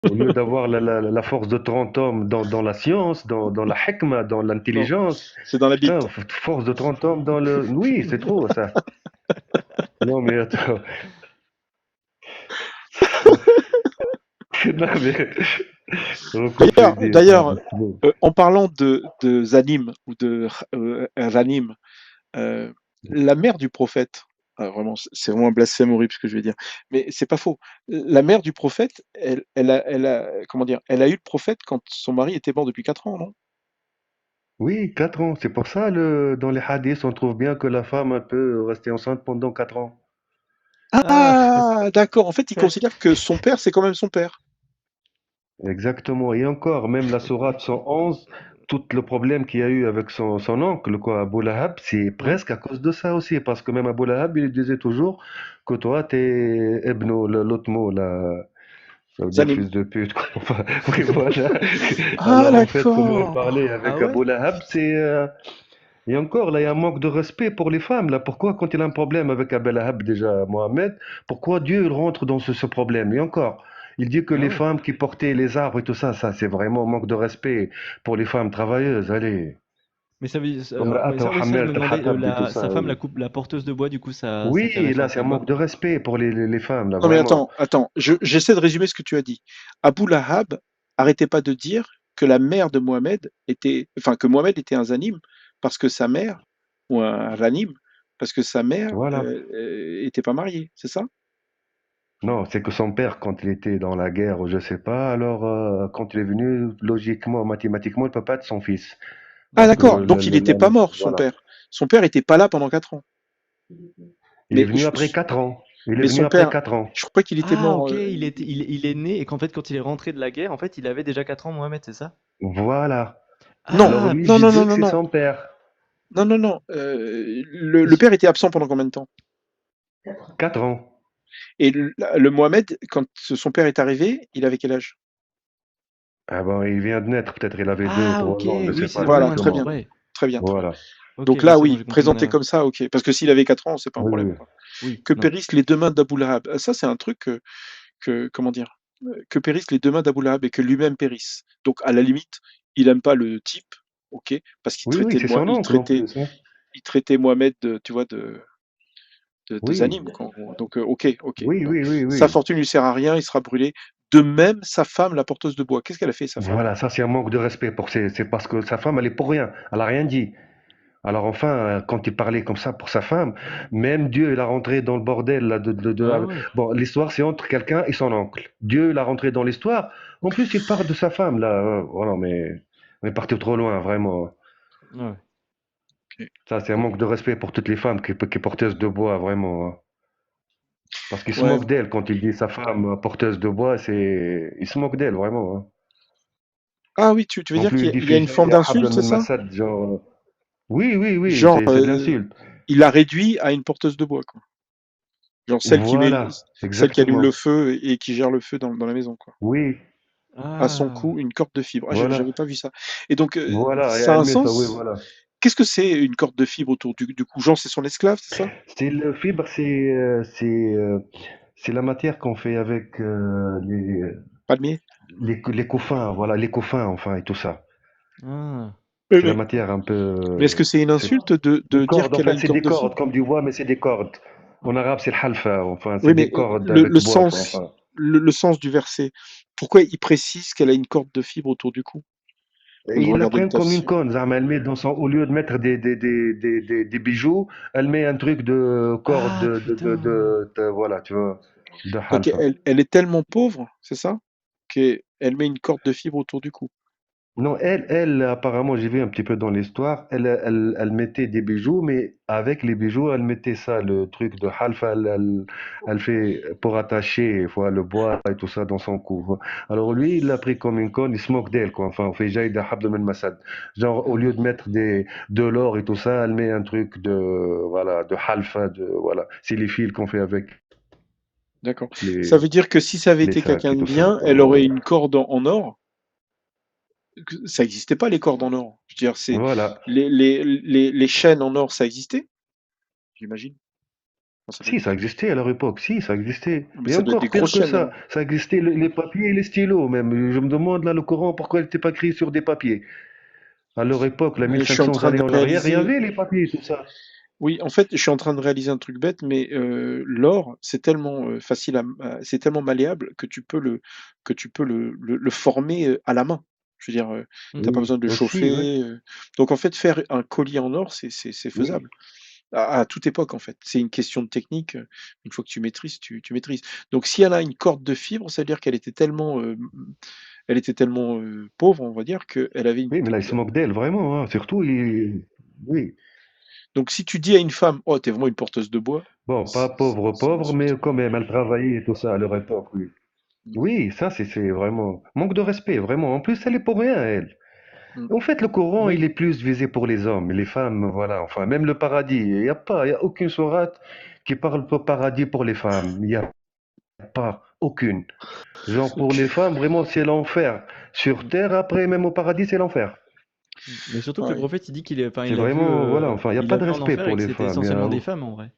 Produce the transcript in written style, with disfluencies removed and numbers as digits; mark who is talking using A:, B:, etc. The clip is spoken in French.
A: Au lieu d'avoir la force de 30 hommes dans la science, dans la hikma, dans
B: Non,
A: l'intelligence,
B: c'est dans la
A: putain,
B: bite.
A: force de 30 hommes dans le... Oui, c'est trop ça. Non mais attends, non mais... Donc on fait des...
B: D'ailleurs,
A: bon.
B: en parlant de Zanim ou de Ranim, euh, la mère du prophète, vraiment, c'est vraiment un blasphème horrible ce que je vais dire, mais c'est pas faux. La mère du prophète, comment dire, elle a eu le prophète quand son mari était mort depuis 4 ans, non?
A: Oui, 4 ans. C'est pour ça, dans les hadiths, on trouve bien que la femme elle peut rester enceinte pendant 4 ans.
C: Ah, mais
B: Ah, d'accord. En fait, il considère que son père, c'est quand même son père.
A: Exactement. Et encore, même la sourate 111, tout le problème qu'il y a eu avec son oncle, quoi, Abu Lahab, c'est
B: Ouais.
A: presque à cause de ça aussi. Parce que même Abu Lahab, il disait toujours que toi, t'es Ibn, l'autre mot, là, ça veut dire
B: Zanim.
A: fils de pute, quoi. Enfin, oui, voilà.
B: Ah,
A: Alors, en fait, comment il
B: d'accord.
A: parlait
C: ah
A: avec
C: ouais?
A: Abu Lahab, c'est. Et encore, là, il y a un manque de respect pour les femmes. Là, pourquoi, quand il a un problème avec Abu Lahab, déjà, Mohamed, pourquoi Dieu il rentre dans ce problème? Et encore, il dit que
C: Ah
A: les
C: ouais.
A: femmes qui portaient les arbres et tout ça, c'est vraiment un manque de respect pour les femmes travailleuses. Allez,
C: Mais ça veut
A: comme
C: mais
A: Ra'at
C: ça,
A: wa
C: oui, ça je me
A: Hammalat
C: demandais,
A: al-Hatab et tout
C: la
A: ça.
C: sa femme,
A: Oui,
C: la porteuse de bois, du coup, ça fait
A: oui, là,
C: référence
A: c'est
C: à
A: un
C: quoi?
A: manque de respect pour les femmes, là,
B: Non, mais
A: vraiment.
B: attends. J'essaie de résumer ce que tu as dit. Abu Lahab arrêtait pas de dire que la mère de Mohamed était, enfin, que Mohamed était un Zanim parce que sa mère, ou un Ranim, parce que sa mère
A: Voilà.
B: était pas mariée, c'est ça?
A: Non, c'est que son père, quand il était dans la guerre, ou je sais pas, alors quand il est venu, logiquement, mathématiquement, il peut pas être son fils.
B: Ah,
A: Parce que
B: d'accord. Donc il n'était pas mort, son
A: voilà.
B: père. Son père était pas là pendant 4 ans.
A: Il est
B: Mais,
A: venu après 4 ans. Il est
B: mais
A: venu
B: son
A: après
B: père,
A: 4 ans.
B: je crois qu'il était
C: Ah
B: mort.
C: OK, il est né et qu'en fait, quand il est rentré de la guerre, en fait, il avait déjà 4 ans, Mohamed, c'est ça?
A: Voilà.
B: Non,
A: Alors
C: Ah
A: lui, il
B: non, non, non,
A: disait que
B: non,
A: c'est
B: non,
A: son père.
B: non, non, non.
C: c'est
B: Le
C: su
B: père était absent pendant combien de temps?
A: 4 ans.
B: Et le Mohamed, quand son père est arrivé, il avait quel âge?
A: Ah bon, il vient de naître, peut-être il avait 2 ou
C: ah
A: 3
C: OK,
A: ans, je
C: oui,
A: sais
C: c'est
A: pas
C: vraiment
B: Voilà,
C: un
B: très
C: truc,
A: exactement.
B: bien,
C: ouais.
B: très bien, très bien.
A: Voilà.
C: OK,
B: Donc
C: oui,
B: là,
C: c'est bon,
B: oui,
C: j'ai compris,
B: présenté
C: voilà.
B: comme ça, ok. Parce que s'il avait 4 ans, c'est pas un
A: Oui,
B: problème,
A: oui.
B: quoi.
C: Oui,
B: Que
C: non.
B: périssent les deux mains d'Abou Lahab. Ça, c'est un truc comment dire, que périssent les deux mains d'Abou Lahab et que lui-même périsse. Donc, à la limite, il aime pas le type, ok, parce qu'il
A: Oui, oui,
B: traitait,
A: c'est son oncle en plus, hein.
B: il traitait Mohamed, tu vois, de
A: Oui,
B: Zanim, quoi, en gros. Donc, ok.
A: oui,
B: Donc,
A: oui, oui,
B: sa
A: oui.
B: fortune lui sert à rien, il sera brûlé. De même, sa femme, la porteuse de bois. Qu'est-ce qu'elle a fait, sa femme?
A: Voilà, ça c'est un manque de respect pour c'est parce que sa femme, elle est pour rien. Elle a rien dit. Alors enfin, quand il parlait comme ça pour sa femme, même Dieu, il a rentré dans le bordel là,
C: Ah ouais.
A: bon, l'histoire c'est entre quelqu'un et son oncle. Dieu, il a rentré dans l'histoire. En plus, il parle de sa femme là. Voilà, mais on est parti trop loin, vraiment.
C: Ouais.
B: Ok.
A: Ça, c'est un
B: Donc,
A: manque de respect pour toutes les femmes qui porteuses de bois, vraiment, hein. Parce qu'il se
B: ouais.
A: moque d'elle quand il dit sa femme porteuse de bois, il se moque d'elle, vraiment, hein.
B: Ah oui, tu veux
A: En
B: dire
A: plus, il dit
B: qu'il y a une forme
A: Fijaya
B: d'insulte,
A: hablan
B: c'est
A: min
B: ça?
A: masad, genre. Oui, oui, oui,
B: Genre,
A: c'est de l'insulte.
B: il l'a réduit à une porteuse de bois, quoi. Genre
A: Voilà,
B: celle qui allume le
A: exactement.
B: feu et qui gère le feu dans la maison, quoi.
A: Oui,
B: À son
C: Ah!
B: cou, une corde de fibre. Ah,
A: voilà.
B: j'avais pas vu ça. Et donc,
A: Voilà, et
B: ça a
A: elle
B: un
A: met ça, oui,
B: sens?
A: voilà.
B: Qu'est-ce que c'est une corde de fibre autour du cou? Genre, c'est son esclave, c'est ça?
A: C'est le fibre, c'est la matière qu'on fait avec
B: Palmier?
A: les couffins, voilà, les couffins, enfin, et tout ça.
C: Ah!
B: Oui,
A: C'est la matière un peu.
B: mais est-ce que c'est une
A: C'est
B: insulte
A: des
B: de dire
A: cordes, en
B: qu'elle a
A: fait,
B: une
A: c'est
B: corde
A: des
B: de fibre?
A: cordes, comme du bois, mais c'est des cordes. En arabe, c'est le halfa, enfin,
B: Oui,
A: c'est
B: mais
A: des cordes avec bois, quoi, enfin.
B: le sens du verset, pourquoi il précise qu'elle a une corde de fibre autour du cou? Quand
A: Et
B: je
A: ils la
B: regardais le
A: prennent comme une
B: tafsir.
A: conne, zama, elle met dans son, au lieu de mettre des bijoux, elle met un truc de corde,
C: Ah putain!
A: voilà, tu vois, de
B: Donc
A: halfa.
B: elle est tellement pauvre, c'est ça? Qu'elle met une corde de fibre autour du cou.
A: Non, apparemment, j'ai vu un petit peu dans l'histoire, elle mettait des bijoux, mais avec les bijoux, elle mettait ça, le truc de halfa, elle fait pour attacher, voilà, le bois et tout ça dans son cou. Alors lui, il l'a pris comme une conne, il se moque d'elle, quoi. Enfin, on fait jaïd habd min masad. Genre, au lieu de mettre de l'or et tout ça, elle met un truc voilà, de halfa, voilà. C'est les fils qu'on fait avec
B: D'accord. Ça
A: les,
B: veut dire que si ça avait
A: les
B: été
A: sacs
B: quelqu'un
A: et
B: de
A: tout ça,
B: bien,
A: quoi.
B: elle aurait
A: Voilà.
B: une corde en or. Ça n'existait pas les cordes en or. Je veux dire, c'est
A: Voilà.
B: les chaînes en or, ça existait, j'imagine. Non, ça doit
A: Si,
B: être
A: ça existait à leur époque, si, ça existait.
B: mais
A: Et
B: ça doit être
A: encore
B: des
A: pire
B: grosses
A: que
B: chaînes,
A: ça,
B: hein.
A: ça existait les papiers et les stylos même. Je me demande là le Coran pourquoi il n'était pas écrit sur des papiers. À leur époque, la
B: Je suis en
A: 1500
B: train
A: années
B: de
A: en arrière, il y
B: réaliser
A: avait les papiers et tout ça.
B: oui, en fait, je suis en train de réaliser un truc bête, mais l'or, c'est tellement, facile c'est tellement malléable que tu peux le former, à la main. Je veux dire, tu pas
A: Oui,
B: besoin de le
A: aussi, oui,
B: chauffer, donc en fait, faire un collier en or, c'est
A: oui.
B: faisable. À toute époque, en fait. C'est une question de technique, une fois que tu maîtrises, tu maîtrises. Donc si elle a une corde de fibre, ça veut dire qu'elle était tellement, elle était tellement, pauvre, on va dire, qu'elle avait une
A: Oui, mais là, il se moque d'elle, vraiment, hein. Surtout, oui.
B: donc si tu dis à une femme: «Oh, tu es vraiment une porteuse de bois»,
A: Bon, pas pauvre,
B: c'est une
A: pauvre,
B: insulte.
A: mais quand même, elle travaillait et tout ça à leur époque, oui.
B: Mmh.
A: Oui, ça, c'est vraiment manque de respect, vraiment. En plus, elle est pour rien, elle.
B: Mmh.
A: En fait, le Coran, il
B: Oui,
A: est plus visé pour les hommes, les femmes, voilà. Enfin, même le paradis, il y a aucune sourate qui parle de paradis pour les femmes. Il n'y a pas aucune. Genre, pour les
B: OK.
A: femmes, vraiment, c'est l'enfer. Sur
B: Mmh.
A: terre, après, même au paradis, c'est l'enfer.
C: Mais surtout que le
B: Ouais.
C: prophète, il dit qu'il est, enfin,
A: C'est vraiment, voilà, enfin, il n'y a
C: il
A: pas
C: a
A: de
C: vu en
A: respect
C: enfer et
A: pour
C: que
A: les
C: c'était
A: femmes.
C: essentiellement des femmes en vrai.